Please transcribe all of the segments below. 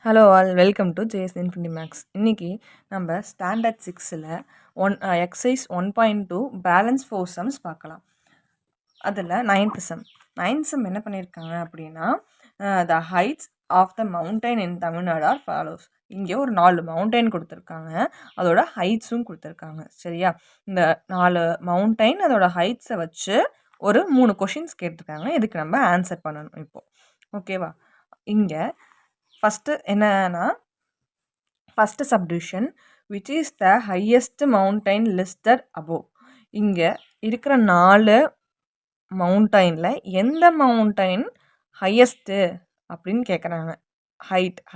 Hello all, welcome to JS infinity maths. இன்றைக்கி நம்ம standard 6ல் எக்ஸசைஸ் 1.2 பேலன்ஸ் 4 சம்ஸ் பார்க்கலாம். அதில் நைன்த் சம் என்ன பண்ணியிருக்காங்க அப்படின்னா, the heights of the mountain in Tamil Nadu are follows. இங்கே ஒரு 4 மவுண்டைன் கொடுத்துருக்காங்க, அதோட ஹைட்ஸும் கொடுத்துருக்காங்க. சரியா? இந்த 4 மவுண்டைன் அதோட ஹைட்ஸை வச்சு ஒரு 3 கொஷின்ஸ் கேட்டிருக்காங்க. இதுக்கு நம்ம ஆன்சர் பண்ணணும் இப்போது. ஓகேவா? இங்கே ஃபஸ்ட்டு என்னன்னா, first subdivision which is the highest mountain listed above. இங்கே இருக்கிற 4 மவுண்டைனில் எந்த மவுண்டைன் ஹையஸ்ட்டு அப்படின்னு கேட்குறாங்க.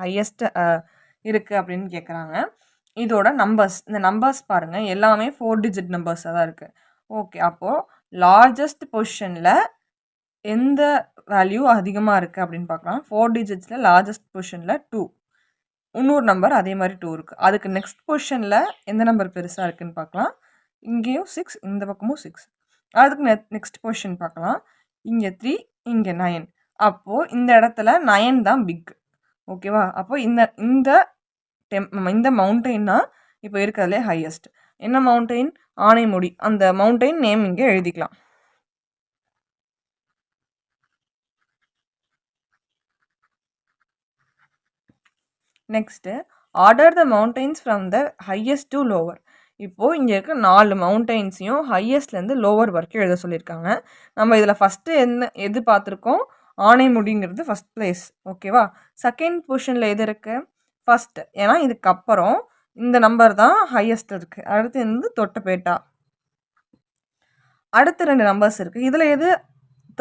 ஹையஸ்ட்டு இருக்குது அப்படின்னு கேட்குறாங்க. இதோட நம்பர்ஸ், இந்த நம்பர்ஸ் பாருங்கள், எல்லாமே 4 டிஜிட் நம்பர்ஸாக தான் இருக்குது. ஓகே, அப்போது லார்ஜஸ்ட் பொசிஷனில் எந்த வேல்யூ அதிகமாக இருக்குது அப்படின்னு பார்க்கலாம். 4 டிஜிட்ஸில் லார்ஜஸ்ட் பொசிஷனில் 2, இன்னொரு நம்பர் அதே மாதிரி 2 இருக்குது. அதுக்கு நெக்ஸ்ட் பொசிஷனில் எந்த நம்பர் பெருசாக இருக்குதுன்னு பார்க்கலாம். இங்கேயும் 6, இந்த பக்கமும் 6. அதுக்கு நெக்ஸ்ட் பொசிஷன் பார்க்கலாம். இங்கே 3, இங்கே 9. அப்போது இந்த இடத்துல 9 தான் பிக். ஓகேவா? அப்போது இந்த மவுண்டைன் தான் இப்போ இருக்கிறதுலே ஹையஸ்ட். என்ன மவுண்டைன்? ஆனைமுடி. அந்த மவுண்டைன் நேம் இங்கே எழுதிக்கலாம். Next order the mountains from the highest to lower. இப்போது இங்கே இருக்க 4 மவுண்டைன்ஸையும் ஹையஸ்ட்லேருந்து லோவர் வரைக்கும் எழுத சொல்லியிருக்காங்க. நம்ம இதில் ஃபஸ்ட்டு எது பார்த்துருக்கோம்? ஆனைமுடிங்கிறது ஃபஸ்ட் பிளேஸ். ஓகேவா? செகண்ட் பொசிஷனில் எது இருக்குது? ஃபஸ்ட்டு. ஏன்னா இதுக்கப்புறம் இந்த நம்பர் தான் ஹையஸ்ட் இருக்குது. அடுத்து வந்து தொட்டபேட்டா. அடுத்து 2 நம்பர்ஸ் இருக்குது. இதில் எது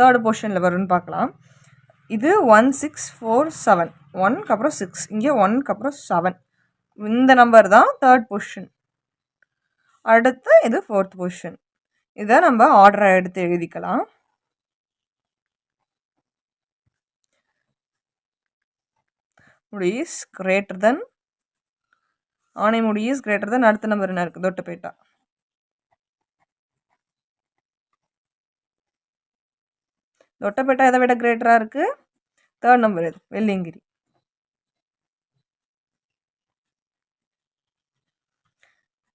தேர்ட் பொசிஷனில் வரும்னு பார்க்கலாம். இது 1, 6, 4, 7. 1க்கு அப்புறம் 6, இங்கே 1க்கு அப்புறம் 7. இந்த நம்பர் தான் தேர்ட் பொசிஷன். அடுத்து இது ஃபோர்த் பொசிஷன். இதை நம்ம ஆர்டரை எடுத்து எழுதிக்கலாம். முடி is greater than, Anamudi is greater than, அடுத்த நம்பர் என்ன இருக்குது? தொட்டபேட்டா. தொட்டபேட்டா எதை விட கிரேட்டராக இருக்குது? தேர்ட் நம்பர் எது? வெள்ளியங்கிரி.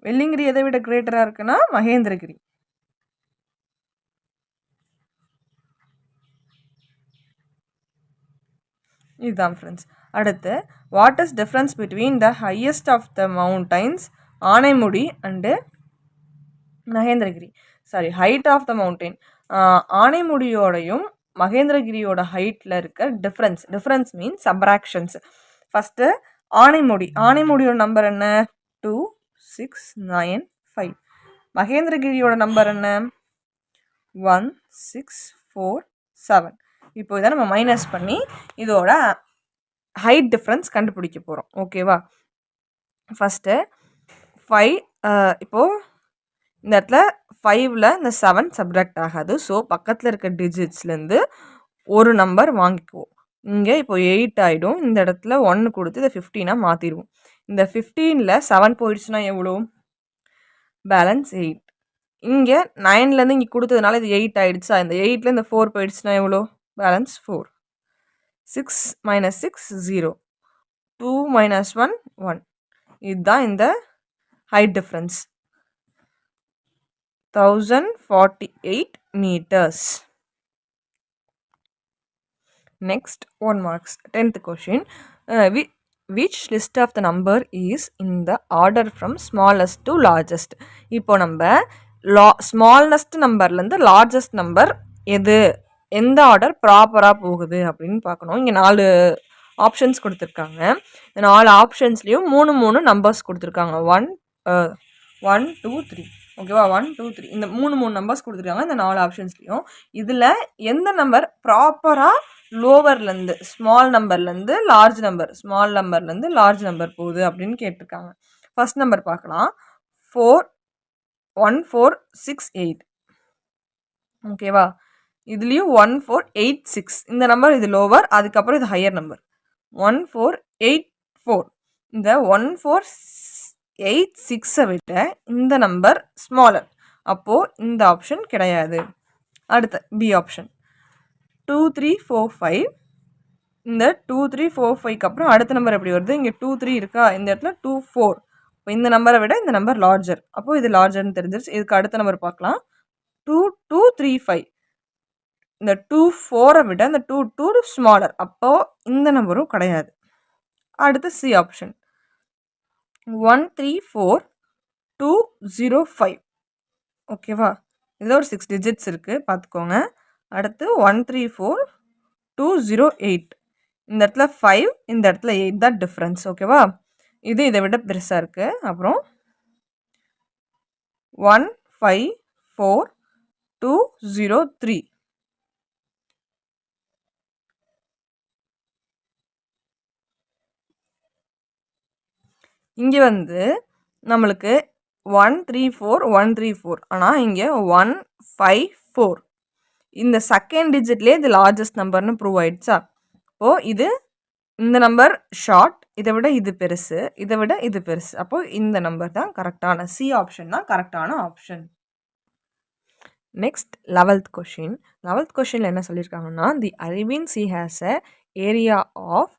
வெள்ளியங்கிரி எதை விட கிரேட்டராக இருக்குன்னா மகேந்திரகிரி. இதுதான் ஃப்ரெண்ட்ஸ். அடுத்து what is difference between the highest of the mountains, Anamudi and Mahendragiri. Sorry, height of the mountain. ஆனைமுடியோடையும் மகேந்திரகிரியோட ஹைட்டில் இருக்க டிஃப்ரென்ஸ் மீன்ஸ் சப்ராக்ஷன்ஸ். ஃபஸ்ட்டு ஆனைமுடியோட நம்பர் என்ன? 2, 6, 9, 5. மகேந்திரகிரியோட நம்பர் என்ன? 1, 6, 4, 7. இப்போ இதை நம்ம மைனஸ் பண்ணி இதோட ஹைட் டிஃப்ரென்ஸ் கண்டுபிடிக்க போகிறோம். ஓகேவா? ஃபஸ்ட்டு 5. இப்போது இந்த இடத்துல 5ல் இந்த 7 சப்ராக்ட் ஆகாது. ஸோ பக்கத்தில் இருக்க டிஜிட்ஸ்லேருந்து ஒரு நம்பர் வாங்கிக்குவோம். இங்கே இப்போ 8 ஆகிடும். இந்த இடத்துல 1 கொடுத்து இதை 15ஆக மாற்றிடுவோம். இந்த 15ல் 7 போயிடுச்சுன்னா எவ்வளோ? பேலன்ஸ் 8. இங்கே 9லேருந்து இங்கே கொடுத்ததுனால இது 8 ஆகிடுச்சா? இந்த 8ல் இந்த 4 போயிடுச்சுன்னா எவ்வளோ? பேலன்ஸ் 4. 6 - 6 0. 2 - 1 1. இதுதான் இந்த height difference. 1048 meters. Next, 1 marks. 10th question. Which list of the number is in the order from smallest to largest? இப்போ நம்ம ஸ்மாலஸ்ட் நம்பர்லேருந்து லார்ஜஸ்ட் நம்பர் எந்த ஆர்டர் ப்ராப்பராக போகுது அப்படின்னு பார்க்கணும். இங்கே 4 ஆப்ஷன்ஸ் கொடுத்துருக்காங்க. இந்த 4 ஆப்ஷன்ஸ்லேயும் 3 நம்பர்ஸ் கொடுத்துருக்காங்க. 1, 2, 3. ஓகேவா? 1, 2, 3 இந்த 3 நம்பர்ஸ் கொடுத்துருக்காங்க இந்த 4 ஆப்ஷன்ஸ்லையும். இதில் எந்த நம்பர் ப்ராப்பராக லோவர்லேருந்து ஸ்மால் நம்பர்லேருந்து லார்ஜ் நம்பர் போகுது அப்படின்னு கேட்டிருக்காங்க. ஃபர்ஸ்ட் நம்பர் பார்க்கலாம். 4, 1, 4, 6, 8. ஓகேவா? இதுலேயும் 1, 4, 8, 6. இந்த நம்பர் இது லோவர், அதுக்கப்புறம் இது ஹையர் நம்பர். 1, 4, 8, 4. இந்த 1, 4, 8, 6 விட இந்த நம்பர் ஸ்மாலர். அப்போது இந்த ஆப்ஷன் கிடையாது. அடுத்த பி ஆப்ஷன் 2, 3, 4, 5. இந்த 2 3 4 5க்கு அப்புறம் அடுத்த நம்பர் எப்படி வருது? இங்கே 2 3 இருக்கா, இந்த இடத்துல 2 4. இப்போ இந்த நம்பரை விட இந்த நம்பர் லார்ஜர், அப்போ இது லார்ஜர்னு தெரிஞ்சிருச்சு. இதுக்கு அடுத்த நம்பர் பார்க்கலாம். 2 2 3 5. இந்த 2 4 விட இந்த 2 2 ஸ்மாலர், அப்போ இந்த நம்பரும் கிடையாது. அடுத்து சி ஆப்ஷன் 1 3 4 2 0 5. ஓகேவா? இதில் ஒரு 6 டிஜிட்ஸ் இருக்குது, பார்த்துக்கோங்க. அடுத்து 1 3 4 2 0 8. இந்த இடத்துல 5, இந்த இடத்துல 8 தான் டிஃப்ரென்ஸ். ஓகேவா? இது இதை விட பெருசாக இருக்குது. அப்புறம் 1 5 4 2 0 3. இங்கே வந்து நம்மளுக்கு 1 3 4 1 3 4, ஆனால் இங்கே 1 5 4. இந்த செகண்ட் டிஜிட்லேயே இது லார்ஜஸ்ட் நம்பர்னு ப்ரூவ் ஆயிடுச்சா? இப்போது இது இந்த நம்பர் ஷார்ட், இதை விட இது பெருசு, இதை விட இது பெருசு. அப்போது இந்த நம்பர் தான் கரெக்டான, சி ஆப்ஷன் தான் கரெக்டான option. Next 11th question. 11th கொஷினில் என்ன சொல்லியிருக்காங்கன்னா, the Arabian sea has a area of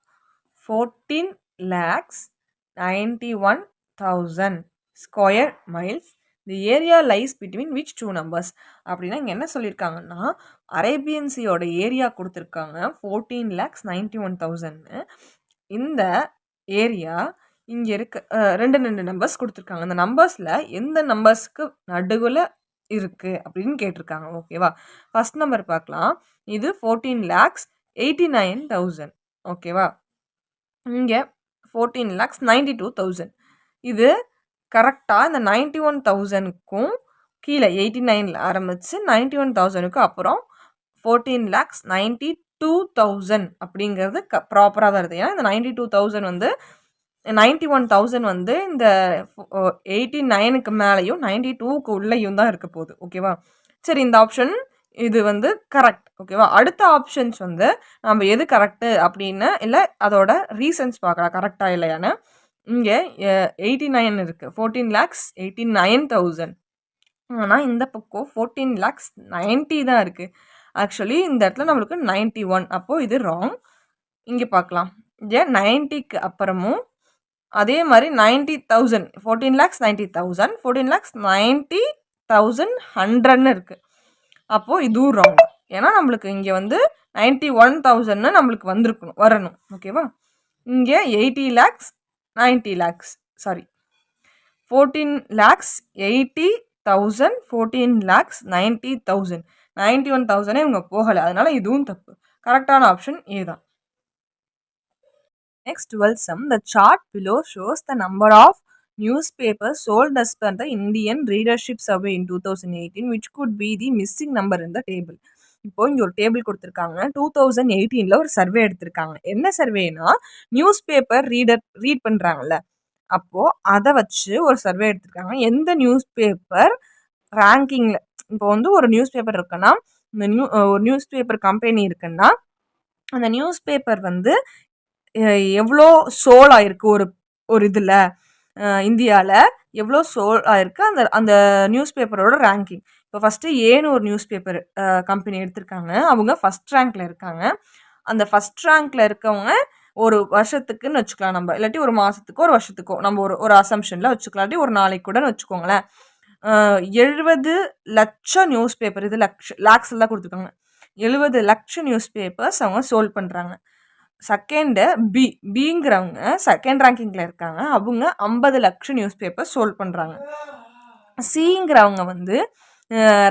14,91,000 square miles. The area lies between which two numbers? அப்படின்னா இங்கே என்ன சொல்லியிருக்காங்கன்னா, அரேபியன் சியோட ஏரியா கொடுத்துருக்காங்க 14,91,000. இந்த ஏரியா இங்கே இருக்க ரெண்டு நம்பர்ஸ் கொடுத்துருக்காங்க. இந்த நம்பர்ஸில் எந்த நம்பர்ஸ்க்கு நடுவில் இருக்குது அப்படின்னு கேட்டிருக்காங்க. ஓகேவா? ஃபர்ஸ்ட் நம்பர் பார்க்கலாம். இது 14,89,000. ஓகேவா? இங்கே 14,92,000. இது கரெக்டாக இந்த 91,000க்கும் கீழே 89 ஆரம்பித்து 91,000க்கு அப்புறம் 14,92,000 அப்படிங்கிறது ப்ராப்பராக வருது. ஏன்னா இந்த 92,000 வந்து 91,000 வந்து இந்த 89க்கு மேலேயும் 92க்கு உள்ளேயும் தான் இருக்க போகுது. ஓகேவா? சரி, இந்த ஆப்ஷன் இது வந்து கரெக்ட். ஓகேவா? அடுத்த ஆப்ஷன்ஸ் வந்து நம்ம எது கரெக்டு அப்படின்னு இல்லை அதோட ரீசன்ஸ் பார்க்கலாம் கரெக்டாக இல்லையான்னு. இங்கே 89 இருக்குது, 14,89,000. ஆனால் இந்த பக்கம் 14,90,000 தான் இருக்குது. ஆக்சுவலி இந்த இடத்துல நம்மளுக்கு 91, அப்போது இது ராங். இங்கே பார்க்கலாம், இங்கே 90க்கு அப்புறமும் அதே மாதிரி 90,000, 14,90,000, 14,90,100ன்னு இருக்குது. அப்போது இதுவும் ராங். ஏன்னா நம்மளுக்கு இங்கே வந்து 91,000ன்னு நம்மளுக்கு வரணும். ஓகேவா? இங்கே 80 lakhs 90 lakhs, சாரி 14,80,000 14,90,000, 91,000 இவங்க போகலை, அதனால இதுவும் தப்பு. கரெக்டான ஆப்ஷன் ஏ தான். Next 12th sum. The chart below shows the number of newspapers sold as per the Indian Readership Survey in 2018, which could be the missing number in the table. இப்போ இங்கே ஒரு டேபிள் கொடுத்துருக்காங்க. 2018 ஒரு survey எடுத்திருக்காங்க. என்ன சர்வேனா, news paper read பண்ணுறாங்கல்ல, அப்போது அதை வச்சு ஒரு சர்வே எடுத்திருக்காங்க. எந்த நியூஸ் பேப்பர் ரேங்கிங்கில், இப்போ வந்து ஒரு நியூஸ் பேப்பர் இருக்குன்னா, இந்த ஒரு நியூஸ் பேப்பர் கம்பெனி இருக்குன்னா அந்த நியூஸ் பேப்பர் வந்து எவ்வளோ சோல் ஆயிருக்கு ஒரு இதில் இந்தியாவில் எவ்வளோ சோல் ஆயிருக்கு அந்த நியூஸ் பேப்பரோட ரேங்கிங். இப்போ ஃபஸ்ட்டு ஏன்னு ஒரு நியூஸ் பேப்பர் கம்பெனி எடுத்திருக்காங்க. அவங்க ஃபஸ்ட் ரேங்க்கில் இருக்காங்க. அந்த ஃபஸ்ட் ரேங்க்கில் இருக்கவங்க ஒரு வருஷத்துக்குன்னு வச்சுக்கலாம் நம்ம, இல்லாட்டி ஒரு மாதத்துக்கோ ஒரு வருஷத்துக்கோ நம்ம ஒரு அசம்ஷனில் வச்சுக்கலாம், இல்லாட்டி ஒரு நாளைக்கு கூட வச்சுக்கோங்களேன். 70 லட்சம் நியூஸ் பேப்பர், இது லேக்ஸ் எல்லாம் கொடுத்துருக்காங்க. 70 லட்சம் நியூஸ் பேப்பர்ஸ் அவங்க சோல் பண்ணுறாங்க. செகண்டு பிங்கிறவங்க செகண்ட் ரேங்கிங்கில் இருக்காங்க. அவங்க 50 லட்சம் நியூஸ் பேப்பர் சோல்ட் பண்ணுறாங்க. சிங்கிறவங்க வந்து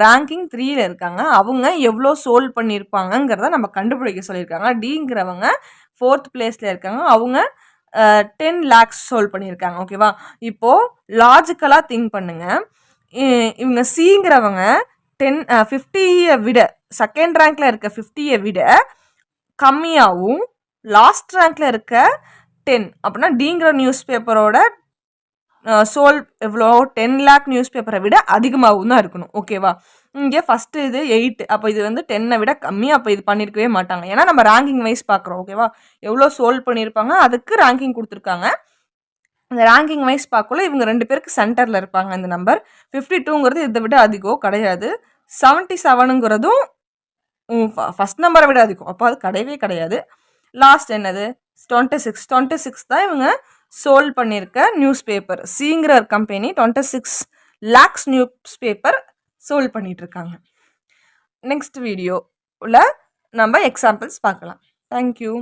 ரேங்கிங் 3ல் இருக்காங்க. அவங்க எவ்வளோ சோல்ட் பண்ணியிருப்பாங்கங்கிறத நம்ம கண்டுபிடிக்க சொல்லியிருக்காங்க. டிங்கிறவங்க 4th பிளேஸில் இருக்காங்க. அவங்க 10 lakhs சோல்ட் பண்ணியிருக்காங்க. ஓகேவா? இப்போது லாஜிக்கலாக திங்க் பண்ணுங்கள். இவங்க சிங்கிறவங்க 50யை விட, செகண்ட் ரேங்கில் இருக்க 50யை விட கம்மியாகவும், லாஸ்ட் ரேங்க்ல இருக்க 10 அப்படின்னா டிங்கிற நியூஸ் பேப்பரோட சோல் எவ்வளோ 10 lakh நியூஸ் பேப்பரை விட அதிகமாகவும் தான் இருக்கணும். ஓகேவா? இங்கே ஃபஸ்ட்டு இது 8, அப்போ இது வந்து 10ஐ விட கம்மி, அப்போ இது பண்ணியிருக்கவே மாட்டாங்க. ஏன்னா நம்ம ரேங்கிங் வைஸ் பார்க்குறோம். ஓகேவா? எவ்வளோ சோல் பண்ணியிருப்பாங்க அதுக்கு ரேங்கிங் கொடுத்துருக்காங்க. அந்த ரேங்கிங் வைஸ் பார்க்கல இவங்க 2 பேருக்கு சென்டரில் இருப்பாங்க. இந்த நம்பர் 52ங்கிறது இதை விட அதிகம் கிடையாது. 77ங்கிறதும் ஃபஸ்ட் நம்பரை விட அதிகம், அப்போ அது கிடையவே கிடையாது. லாஸ்ட் என்னது 26 தான் இவங்க சோல்ட் பண்ணியிருக்க நியூஸ் பேப்பர். சிங்கிற company 26 lakhs news paper sold பண்ணிட்டு இருக்காங்க. நெக்ஸ்ட் வீடியோவில் நம்ம எக்ஸாம்பிள்ஸ் பார்க்கலாம். தேங்க்யூ.